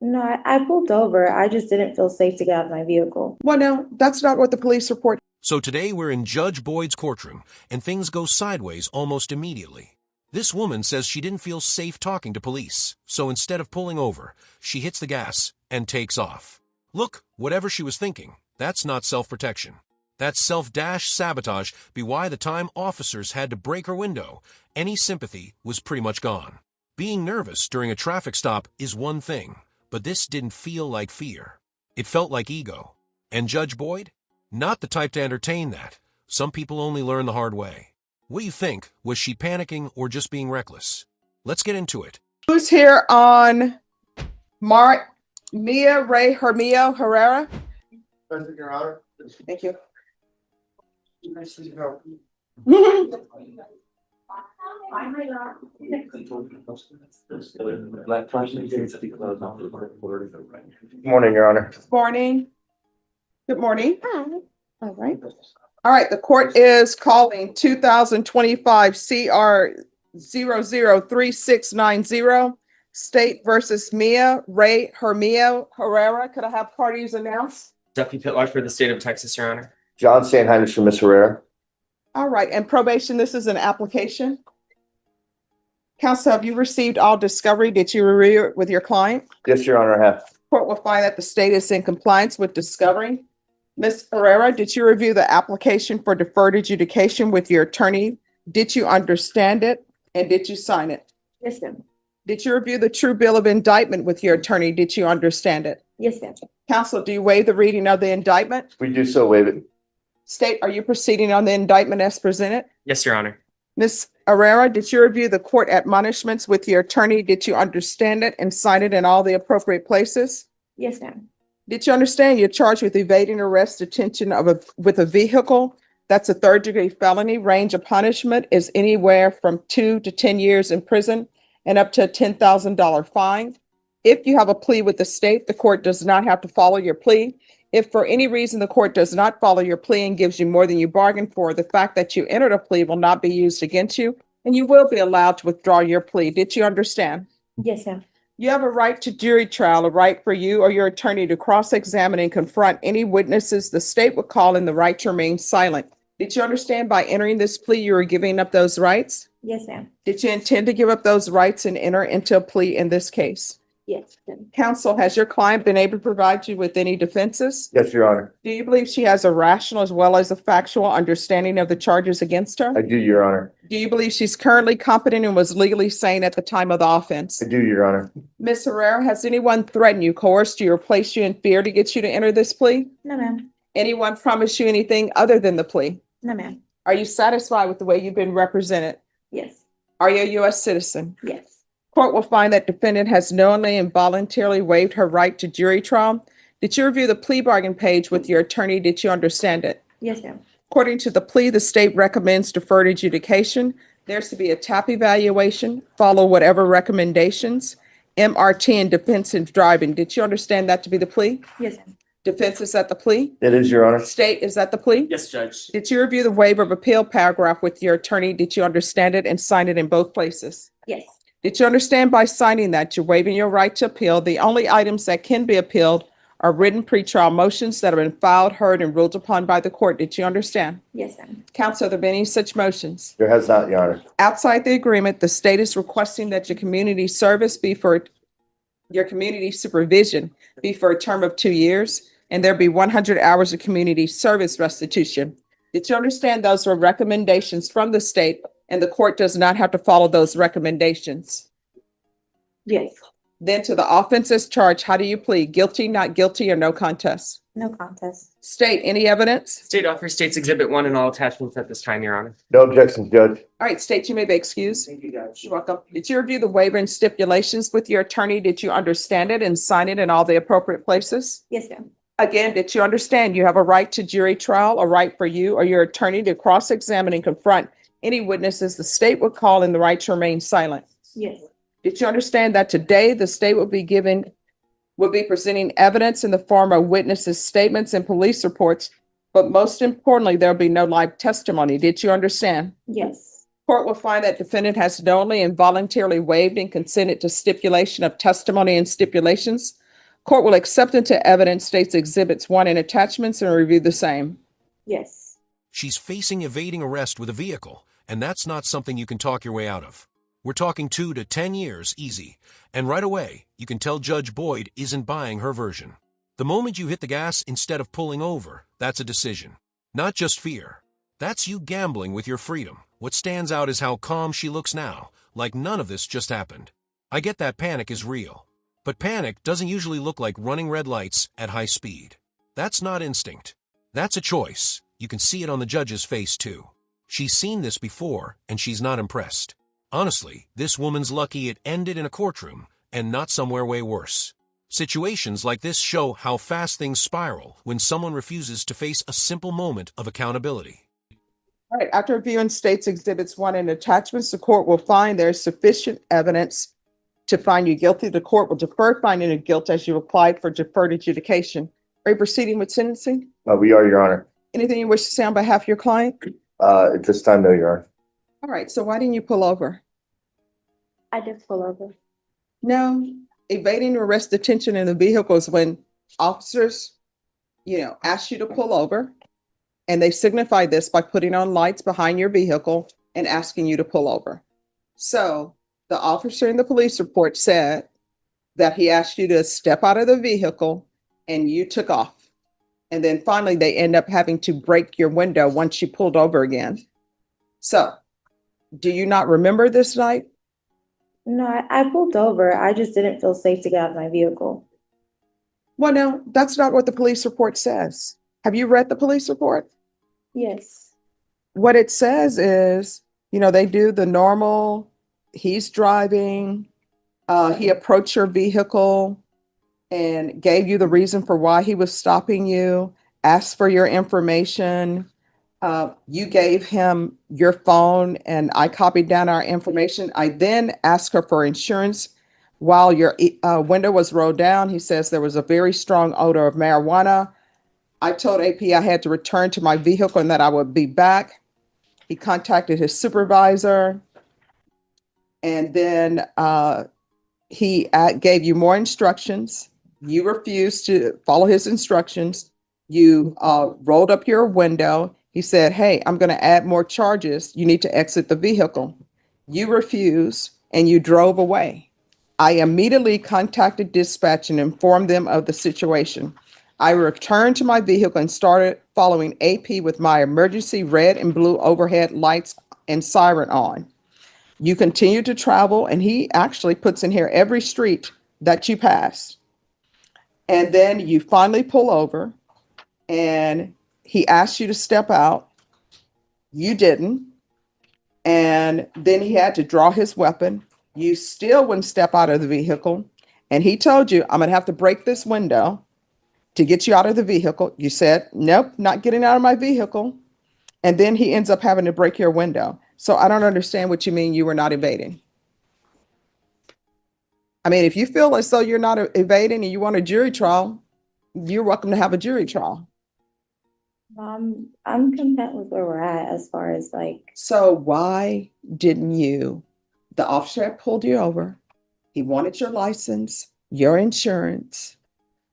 No, I pulled over. I just didn't feel safe to get out of my vehicle. Well, no, that's not what the police report. So today we're in Judge Boyd's courtroom, and things go sideways almost immediately. This woman says she didn't feel safe talking to police, so instead of pulling over, she hits the gas and takes off. Look, whatever she was thinking, that's not self-protection. That's self-sabotage be why the time officers had to break her window, any sympathy was pretty much gone. Being nervous during a traffic stop is one thing, but this didn't feel like fear. It felt like ego. And Judge Boyd? Not the type to entertain that. Some people only learn the hard way. What do you think? Was she panicking or just being reckless? Let's get into it. Who's here on Mia Ray Hermio Herrera? Present, Your Honor. Thank you. Good morning, Your Honor. Morning. Good morning. All right. All right. The court is calling 2025 CR 003690 State versus Mia Ray Hermio Herrera. Could I have parties announced? Duffy Pitlock for the state of Texas, Your Honor. John Sanheim for Miss Herrera. All right. And probation, this is an application. Counsel, have you received all discovery? Did you review it with your client? Yes, Your Honor, I have. Court will find that the state is in compliance with discovery. Ms. Herrera, did you review the application for deferred adjudication with your attorney? Did you understand it? And did you sign it? Yes, ma'am. Did you review the true bill of indictment with your attorney? Did you understand it? Yes, ma'am. Counsel, do you waive the reading of the indictment? We do so waive it. State, are you proceeding on the indictment as presented? Yes, Your Honor. Ms. Herrera, did you review the court admonishments with your attorney? Did you understand it and sign it in all the appropriate places? Yes, ma'am. Did you understand you're charged with evading arrest, detention with a vehicle? That's a third-degree felony. Range of punishment is anywhere from 2 to 10 years in prison and up to a $10,000 fine. If you have a plea with the state, the court does not have to follow your plea. If for any reason the court does not follow your plea and gives you more than you bargained for, the fact that you entered a plea will not be used against you, and you will be allowed to withdraw your plea. Did you understand? Yes, ma'am. You have a right to jury trial, a right for you or your attorney to cross-examine and confront any witnesses the state would call in, the right to remain silent. Did you understand by entering this plea you are giving up those rights? Yes, ma'am. Did you intend to give up those rights and enter into a plea in this case? Yes, ma'am. Counsel, has your client been able to provide you with any defenses? Yes, Your Honor. Do you believe she has a rational as well as a factual understanding of the charges against her? I do, Your Honor. Do you believe she's currently competent and was legally sane at the time of the offense? I do, Your Honor. Ms. Herrera, has anyone threatened you, coerced you, or placed you in fear to get you to enter this plea? No, ma'am. Anyone promised you anything other than the plea? No, ma'am. Are you satisfied with the way you've been represented? Yes. Are you a U.S. citizen? Yes. Court will find that defendant has knowingly and voluntarily waived her right to jury trial. Did you review the plea bargain page with your attorney? Did you understand it? Yes, ma'am. According to the plea, the state recommends deferred adjudication. There's to be a TAP evaluation, follow whatever recommendations, MRT and defensive driving. Did you understand that to be the plea? Yes, ma'am. Defense is at the plea? It is, Your Honor. State is at the plea? Yes, Judge. Did you review the waiver of appeal paragraph with your attorney? Did you understand it and sign it in both places? Yes. Did you understand by signing that you're waiving your right to appeal? The only items that can be appealed are written pretrial motions that have been filed, heard, and ruled upon by the court. Did you understand? Yes, ma'am. Counsel, have there been any such motions? There has not, Your Honor. Outside the agreement, the state is requesting that your community service be for your community supervision be for a term of 2 years, and there be 100 hours of community service restitution. Did you understand those were recommendations from the state, and the court does not have to follow those recommendations? Yes. Then to the offenses charged, how do you plead? Guilty, not guilty, or no contest? No contest. State, any evidence? State offers State's Exhibit 1 and all attachments at this time, Your Honor. No objections, Judge. All right, state, you may be excused. Thank you, Judge. You're welcome. Did you review the waiver and stipulations with your attorney? Did you understand it and sign it in all the appropriate places? Yes, ma'am. Again, did you understand you have a right to jury trial, a right for you or your attorney to cross-examine and confront any witnesses the state would call in, the right to remain silent? Yes. Did you understand that today the state will be presenting evidence in the form of witnesses' statements and police reports, but most importantly, there'll be no live testimony? Did you understand? Yes. Court will find that defendant has knowingly and voluntarily waived and consented to stipulation of testimony and stipulations Court will accept into evidence states exhibits 1 and attachments and review the same. Yes. She's facing evading arrest with a vehicle, and that's not something you can talk your way out of. We're talking 2 to 10 years easy, and right away, you can tell Judge Boyd isn't buying her version. The moment you hit the gas instead of pulling over, that's a decision. Not just fear. That's you gambling with your freedom. What stands out is how calm she looks now, like none of this just happened. I get that panic is real. But panic doesn't usually look like running red lights at high speed. That's not instinct. That's a choice. You can see it on the judge's face, too. She's seen this before, and she's not impressed. Honestly, this woman's lucky it ended in a courtroom, and not somewhere way worse. Situations like this show how fast things spiral when someone refuses to face a simple moment of accountability. All right, after reviewing states exhibits 1 and attachments, the court will find there is sufficient evidence to find you guilty. The court will defer finding of guilt as you applied for deferred adjudication. Are you proceeding with sentencing? We are, Your Honor. Anything you wish to say on behalf of your client? At this time, no, Your Honor. All right, so why didn't you pull over? I did pull over. No, evading arrest detention in the vehicle is when officers, ask you to pull over, and they signify this by putting on lights behind your vehicle and asking you to pull over. So the officer in the police report said that he asked you to step out of the vehicle and you took off. And then finally, they end up having to break your window once you pulled over again. So do you not remember this night? No, I pulled over. I just didn't feel safe to get out of my vehicle. Well, no, that's not what the police report says. Have you read the police report? Yes. What it says is, they do the normal, he's driving, he approached your vehicle and gave you the reason for why he was stopping you, asked for your information. You gave him your phone and I copied down our information. I then asked her for insurance. While your window was rolled down, he says there was a very strong odor of marijuana. I told AP I had to return to my vehicle and that I would be back. He contacted his supervisor, and then he gave you more instructions. You refused to follow his instructions. You rolled up your window. He said, "Hey, I'm going to add more charges. You need to exit the vehicle." You refused and you drove away. I immediately contacted dispatch and informed them of the situation. I returned to my vehicle and started following AP with my emergency red and blue overhead lights and siren on. You continue to travel, and he actually puts in here every street that you passed. And then you finally pull over, and he asked you to step out. You didn't. And then he had to draw his weapon. You still wouldn't step out of the vehicle. And he told you, "I'm going to have to break this window to get you out of the vehicle." You said, "Nope, not getting out of my vehicle." And then he ends up having to break your window. So I don't understand what you mean you were not evading. I mean, if you feel as though you're not evading and you want a jury trial, you're welcome to have a jury trial. I'm content with where we're at as far as So why didn't the officer had pulled you over. He wanted your license, your insurance.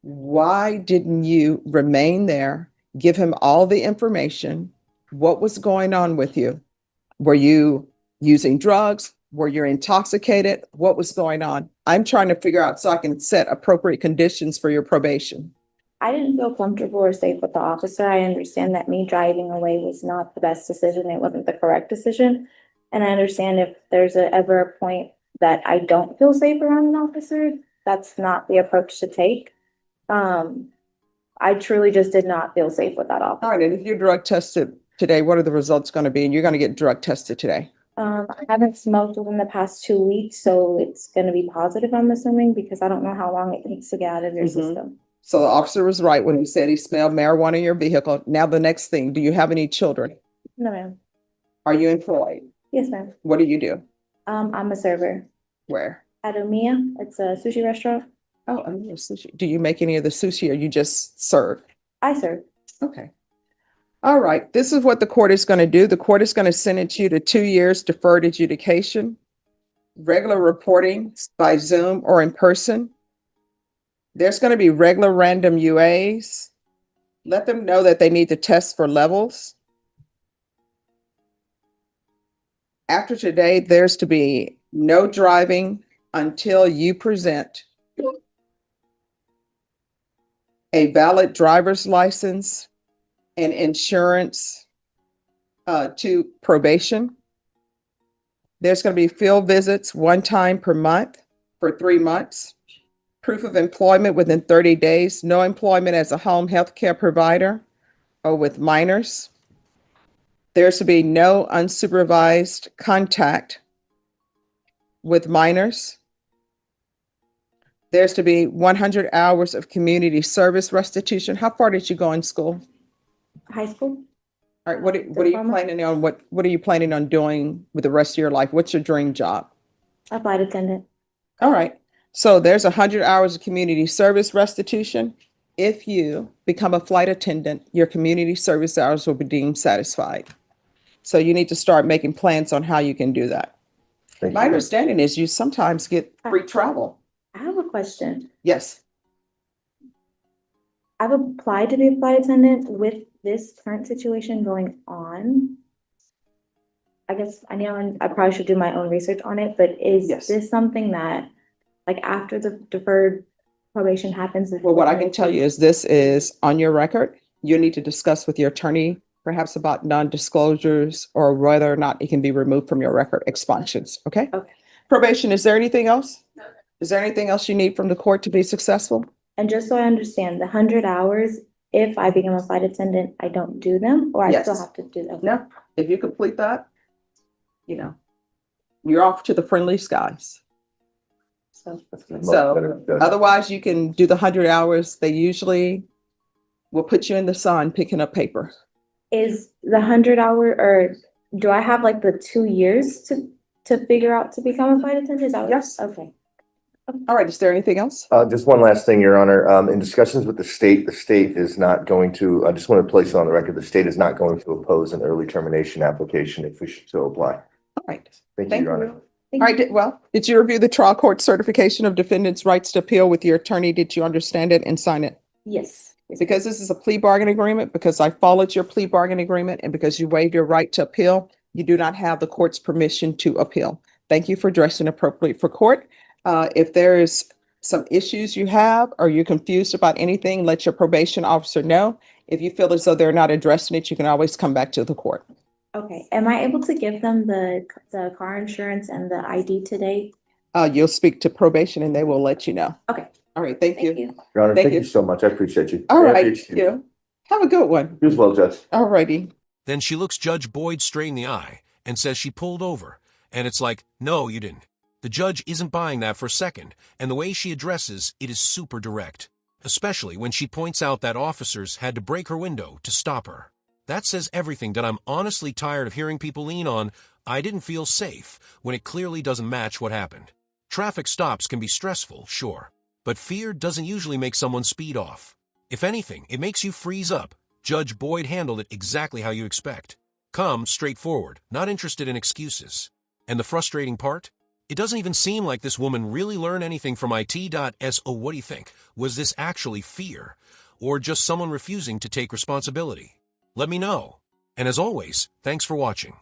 Why didn't you remain there, give him all the information? What was going on with you? Were you using drugs? Were you intoxicated? What was going on? I'm trying to figure out so I can set appropriate conditions for your probation. I didn't feel comfortable or safe with the officer. I understand that me driving away was not the best decision. It wasn't the correct decision. And I understand if there's ever a point that I don't feel safe around an officer, that's not the approach to take. I truly just did not feel safe with that officer. All right, and if you're drug tested today, what are the results going to be? And you're going to get drug tested today. I haven't smoked within the past 2 weeks, so it's going to be positive, I'm assuming, because I don't know how long it takes to get out of your system. So the officer was right when he said he smelled marijuana in your vehicle. Now the next thing, do you have any children? No, ma'am. Are you employed? Yes, ma'am. What do you do? I'm a server Where? at Omiya. It's a sushi restaurant. Oh, I'm a sushi. Do you make any of the sushi or you just serve? I serve. Okay. All right. This is what the court is going to do. The court is going to sentence you to 2 years deferred adjudication, regular reporting by Zoom or in person. There's going to be regular random UAs. Let them know that they need to test for levels. After today, there's to be no driving until you present a valid driver's license and insurance to probation. There's going to be field visits one time per month for 3 months. Proof of employment within 30 days. No employment as a home health care provider or with minors. There's to be no unsupervised contact with minors. There's to be 100 hours of community service restitution. How far did you go in school? High school? All right, what are you Diploma. planning on? What are you planning on doing with the rest of your life? What's your dream job? A flight attendant. All right. So there's 100 hours of community service restitution. If you become a flight attendant, your community service hours will be deemed satisfied. So you need to start making plans on how you can do that. Thank My you. understanding is you sometimes get free travel. I have a question. Yes. I've applied to be a flight attendant with this current situation going on. I guess I know I probably should do my own research on it, but is Yes. this something that, like, after the deferred probation happens? Well, what I can tell you is this is on your record. You need to discuss with your attorney, perhaps about non-disclosures or whether or not it can be removed from your record, expungements. Okay? Okay. Probation, is there anything else? Is there anything else you need from the court to be successful? And just so I understand, the 100 hours, if I become a flight attendant, I don't do them, or I Yes. still have to do them? No. If you complete that, you're off to the friendly skies. So, That's much So, better, Judge. Otherwise, you can do the 100 hours. They usually will put you in the sun picking up paper. is the 100 hour, or do I have like the 2 years to figure out to become a flight attendant? Is that what- Yes. Okay. All right. Is there anything else? Just one last thing, Your Honor. In discussions with the state is not going to, I just want to place it on the record, the state is not going to oppose an early termination application if we should so apply. All right. Thank you, Thank Your Honor. you. All right. Well, did you review the trial court certification of defendant's rights to appeal with your attorney? Did you understand it and sign it? Yes. Because this is a plea bargain agreement, because I followed your plea bargain agreement, and because you waived your right to appeal, you do not have the court's permission to appeal. Thank you for dressing appropriately for court. If there is some issues you have, or you're confused about anything, let your probation officer know. If you feel as though they're not addressing it, you can always come back to the court. Okay. Am I able to give them the car insurance and the ID today? You'll speak to probation and they will let you know. Okay. All right. Thank Thank you. you. Your Honor, Thank thank you. you so much. I appreciate you. All I right. appreciate Thank you. Have a good one. You as well, Judge. All righty. Then she looks Judge Boyd straight in the eye and says she pulled over. And it's like, no, you didn't. The judge isn't buying that for a second, and the way she addresses it is super direct, especially when she points out that officers had to break her window to stop her. That says everything that I'm honestly tired of hearing people lean on. I didn't feel safe, when it clearly doesn't match what happened. Traffic stops can be stressful, sure, but fear doesn't usually make someone speed off. If anything, it makes you freeze up. Judge Boyd handled it exactly how you expect. Calm, straightforward, not interested in excuses. And the frustrating part? It doesn't even seem like this woman really learned anything from it.So what do you think? Was this actually fear? Or just someone refusing to take responsibility? Let me know. And as always, thanks for watching.